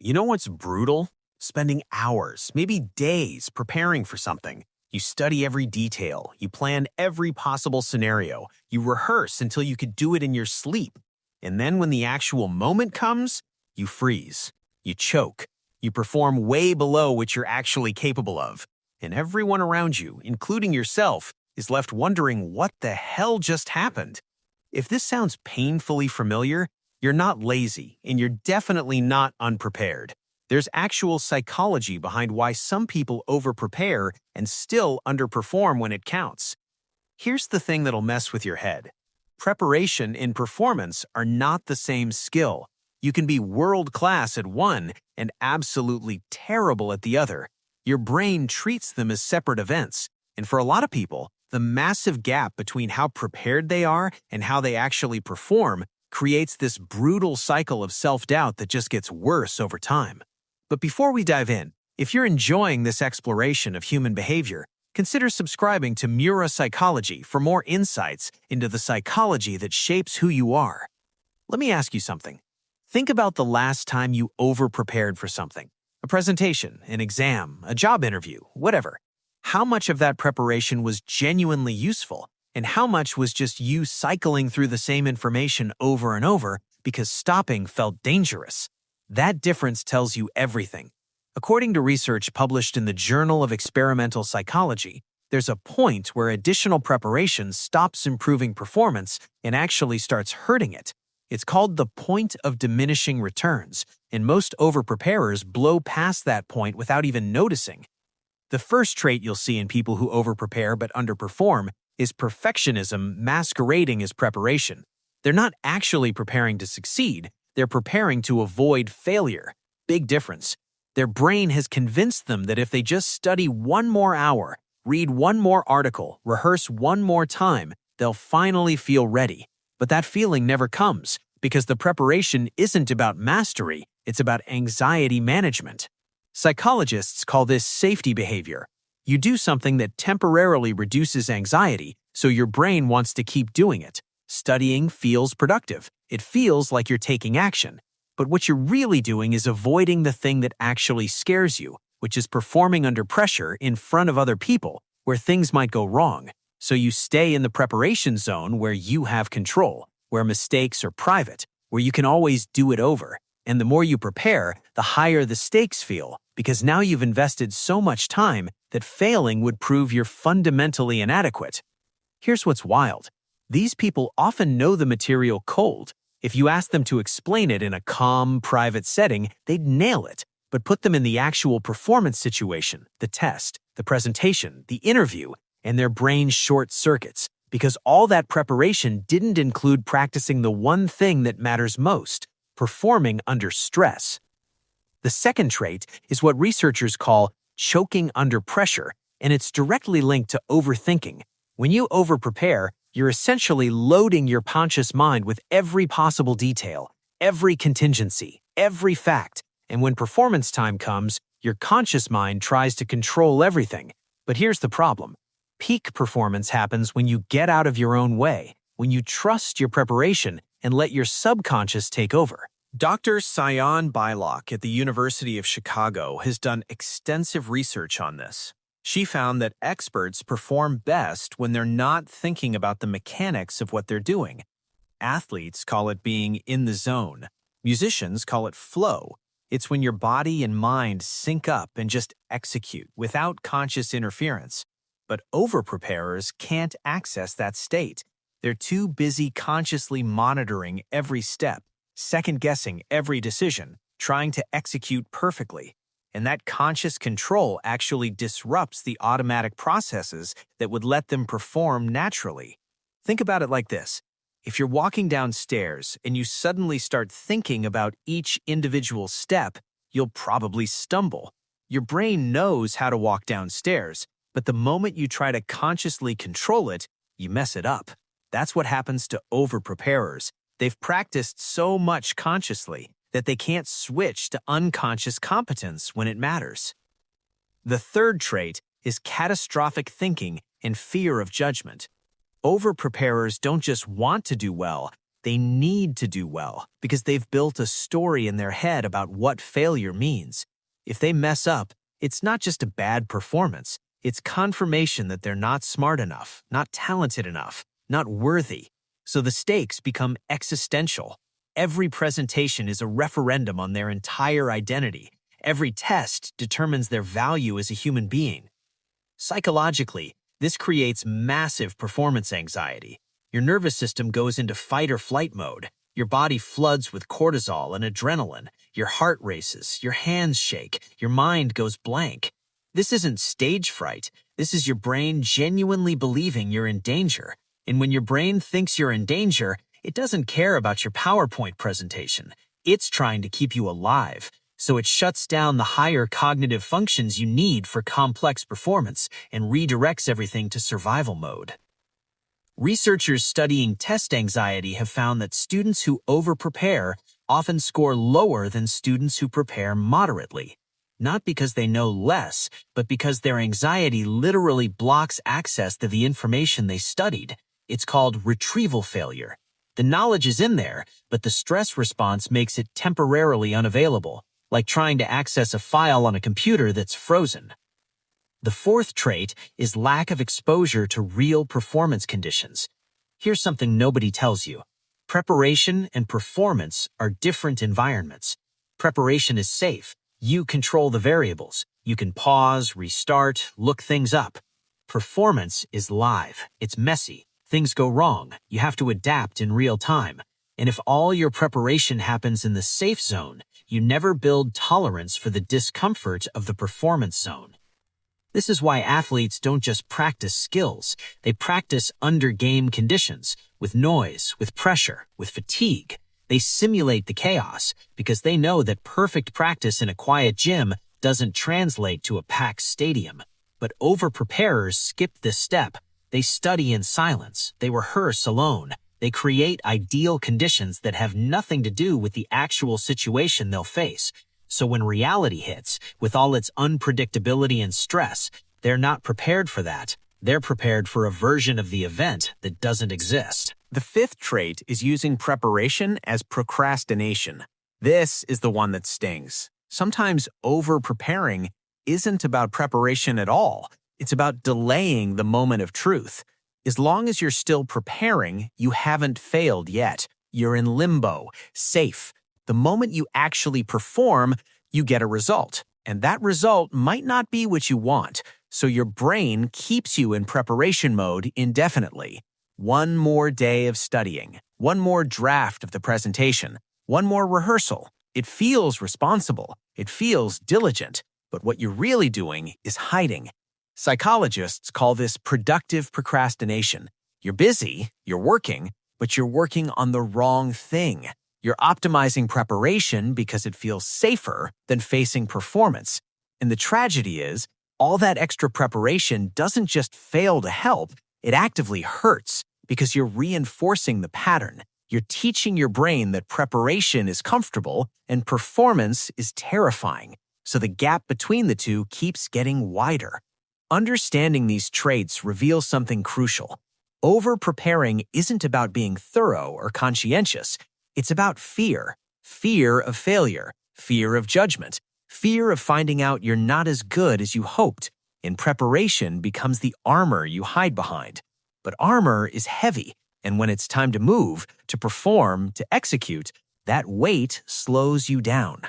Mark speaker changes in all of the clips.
Speaker 1: You know what's brutal? Spending hours, maybe days, preparing for something. You study every detail, you plan every possible scenario, you rehearse until you could do it in your sleep. And then when the actual moment comes, you freeze, you choke, you perform way below what you're actually capable of. And everyone around you, including yourself, is left wondering what the hell just happened. If this sounds painfully familiar, you're not lazy, and you're definitely not unprepared. There's actual psychology behind why some people overprepare and still underperform when it counts. Here's the thing that'll mess with your head. Preparation and performance are not the same skill. You can be world-class at one and absolutely terrible at the other. Your brain treats them as separate events, and for a lot of people, the massive gap between how prepared they are and how they actually perform creates this brutal cycle of self-doubt that just gets worse over time. But before we dive in, if you're enjoying this exploration of human behavior, consider subscribing to Mura Psychology for more insights into the psychology that shapes who you are. Let me ask you something. Think about the last time you over-prepared for something. A presentation, an exam, a job interview, whatever. How much of that preparation was genuinely useful? And how much was just you cycling through the same information over and over because stopping felt dangerous? That difference tells you everything. According to research published in the Journal of Experimental Psychology, there's a point where additional preparation stops improving performance and actually starts hurting it. It's called the point of diminishing returns, and most overpreparers blow past that point without even noticing. The first trait you'll see in people who overprepare but underperform is perfectionism masquerading as preparation. They're not actually preparing to succeed, they're preparing to avoid failure. Big difference. Their brain has convinced them that if they just study one more hour, read one more article, rehearse one more time, they'll finally feel ready. But that feeling never comes, because the preparation isn't about mastery, it's about anxiety management. Psychologists call this safety behavior. You do something that temporarily reduces anxiety, so your brain wants to keep doing it. Studying feels productive. It feels like you're taking action. But what you're really doing is avoiding the thing that actually scares you, which is performing under pressure in front of other people, where things might go wrong. So you stay in the preparation zone where you have control, where mistakes are private, where you can always do it over. And the more you prepare, the higher the stakes feel, because now you've invested so much time that failing would prove you're fundamentally inadequate. Here's what's wild. These people often know the material cold. If you ask them to explain it in a calm, private setting, they'd nail it. But put them in the actual performance situation, the test, the presentation, the interview, and their brain short circuits, because all that preparation didn't include practicing the one thing that matters most: performing under stress. The second trait is what researchers call choking under pressure, and it's directly linked to overthinking. When you overprepare, you're essentially loading your conscious mind with every possible detail, every contingency, every fact, and when performance time comes, your conscious mind tries to control everything. But here's the problem. Peak performance happens when you get out of your own way, when you trust your preparation and let your subconscious take over. Dr. Sion Bylock at the University of Chicago has done extensive research on this. She found that experts perform best when they're not thinking about the mechanics of what they're doing. Athletes call it being in the zone. Musicians call it flow. It's when your body and mind sync up and just execute without conscious interference. But overpreparers can't access that state. They're too busy consciously monitoring every step, second-guessing every decision, trying to execute perfectly. And that conscious control actually disrupts the automatic processes that would let them perform naturally. Think about it like this. If you're walking downstairs and you suddenly start thinking about each individual step, you'll probably stumble. Your brain knows how to walk downstairs, but the moment you try to consciously control it, you mess it up. That's what happens to overpreparers. They've practiced so much consciously that they can't switch to unconscious competence when it matters. The third trait is catastrophic thinking and fear of judgment. Overpreparers don't just want to do well, They need to do well because they've built a story in their head about what failure means. If they mess up, it's not just a bad performance. It's confirmation that they're not smart enough, not talented enough, not worthy. So the stakes become existential. Every presentation is a referendum on their entire identity. Every test determines their value as a human being. Psychologically, this creates massive performance anxiety. Your nervous system goes into fight or flight mode. Your body floods with cortisol and adrenaline. Your heart races, your hands shake, your mind goes blank. This isn't stage fright. This is your brain genuinely believing you're in danger. And when your brain thinks you're in danger, it doesn't care about your PowerPoint presentation. It's trying to keep you alive. So it shuts down the higher cognitive functions you need for complex performance and redirects everything to survival mode. Researchers studying test anxiety have found that students who overprepare often score lower than students who prepare moderately. Not because they know less, but because their anxiety literally blocks access to the information they studied. It's called retrieval failure. The knowledge is in there, but the stress response makes it temporarily unavailable, like trying to access a file on a computer that's frozen. The fourth trait is lack of exposure to real performance conditions. Here's something nobody tells you. Preparation and performance are different environments. Preparation is safe. You control the variables. You can pause, restart, look things up. Performance is live. It's messy. Things go wrong. You have to adapt in real time. And if all your preparation happens in the safe zone, you never build tolerance for the discomfort of the performance zone. This is why athletes don't just practice skills. They practice under game conditions, with noise, with pressure, with fatigue. They simulate the chaos because they know that perfect practice in a quiet gym doesn't translate to a packed stadium. But overpreparers skip this step. They study in silence. They rehearse alone. They create ideal conditions that have nothing to do with the actual situation they'll face. So when reality hits, with all its unpredictability and stress, they're not prepared for that. They're prepared for a version of the event that doesn't exist. The fifth trait is using preparation as procrastination. This is the one that stings. Sometimes over-preparing isn't about preparation at all. It's about delaying the moment of truth. As long as you're still preparing, you haven't failed yet. You're in limbo, safe. The moment you actually perform, you get a result. And that result might not be what you want, so your brain keeps you in preparation mode indefinitely. One more day of studying, one more draft of the presentation, one more rehearsal. It feels responsible. It feels diligent. But what you're really doing is hiding. Psychologists call this productive procrastination. You're busy, you're working, but you're working on the wrong thing. You're optimizing preparation because it feels safer than facing performance. And the tragedy is, all that extra preparation doesn't just fail to help, it actively hurts because you're reinforcing the pattern. You're teaching your brain that preparation is comfortable and performance is terrifying. So the gap between the two keeps getting wider. Understanding these traits reveals something crucial. Over-preparing isn't about being thorough or conscientious. It's about fear. Fear of failure, fear of judgment, fear of finding out you're not as good as you hoped. And preparation becomes the armor you hide behind. But armor is heavy, and when it's time to move, to perform, to execute, that weight slows you down.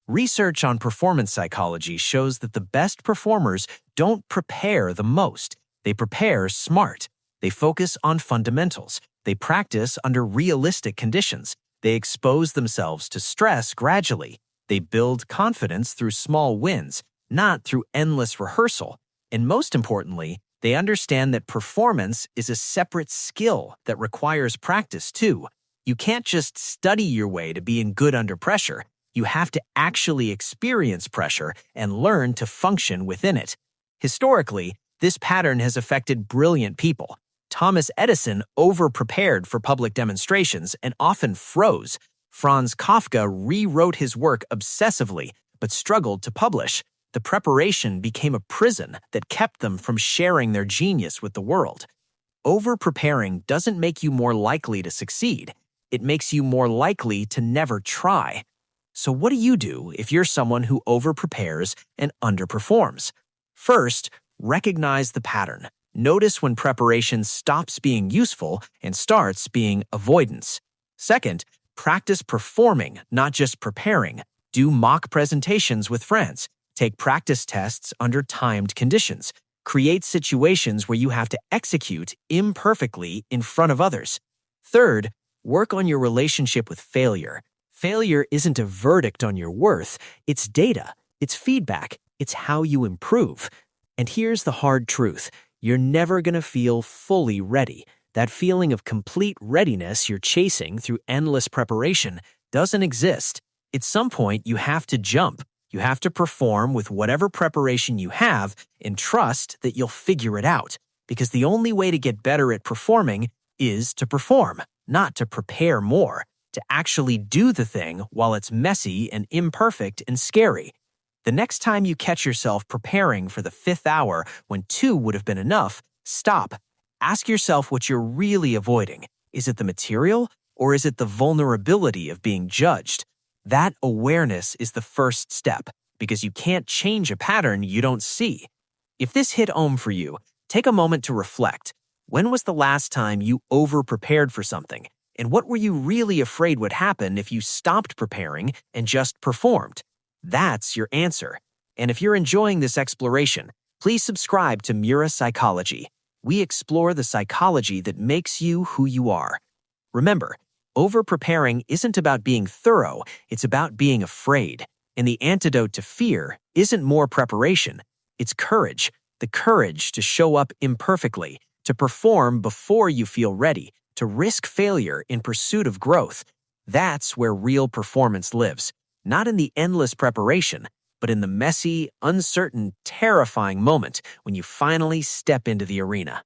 Speaker 1: Research on performance psychology shows that the best performers don't prepare the most. They prepare smart. They focus on fundamentals. They practice under realistic conditions. They expose themselves to stress gradually. They build confidence through small wins, not through endless rehearsal. And most importantly, they understand that performance is a separate skill that requires practice too. You can't just study your way to being good under pressure. You have to actually experience pressure and learn to function within it. Historically, this pattern has affected brilliant people. Thomas Edison overprepared for public demonstrations and often froze. Franz Kafka rewrote his work obsessively but struggled to publish. The preparation became a prison that kept them from sharing their genius with the world. Overpreparing doesn't make you more likely to succeed. It makes you more likely to never try. So what do you do if you're someone who overprepares and underperforms? First, recognize the pattern. Notice when preparation stops being useful and starts being avoidance. Second, practice performing, not just preparing. Do mock presentations with friends. Take practice tests under timed conditions. Create situations where you have to execute imperfectly in front of others. Third, work on your relationship with failure. Failure isn't a verdict on your worth, it's data, it's feedback, it's how you improve. And here's the hard truth. You're never going to feel fully ready. That feeling of complete readiness you're chasing through endless preparation doesn't exist. At some point, you have to jump. You have to perform with whatever preparation you have and trust that you'll figure it out. Because the only way to get better at performing is to perform, not to prepare more, to actually do the thing while it's messy and imperfect and scary. The next time you catch yourself preparing for the 5th hour when 2 would have been enough, stop. Ask yourself what you're really avoiding. Is it the material, or is it the vulnerability of being judged? That awareness is the first step, because you can't change a pattern you don't see. If this hit home for you, take a moment to reflect. When was the last time you over-prepared for something? And what were you really afraid would happen if you stopped preparing and just performed? That's your answer. And if you're enjoying this exploration, please subscribe to Mura Psychology. We explore the psychology that makes you who you are. Remember, over-preparing isn't about being thorough, it's about being afraid. And the antidote to fear isn't more preparation, it's courage. The courage to show up imperfectly, to perform before you feel ready, to risk failure in pursuit of growth. That's where real performance lives. Not in the endless preparation, but in the messy, uncertain, terrifying moment when you finally step into the arena.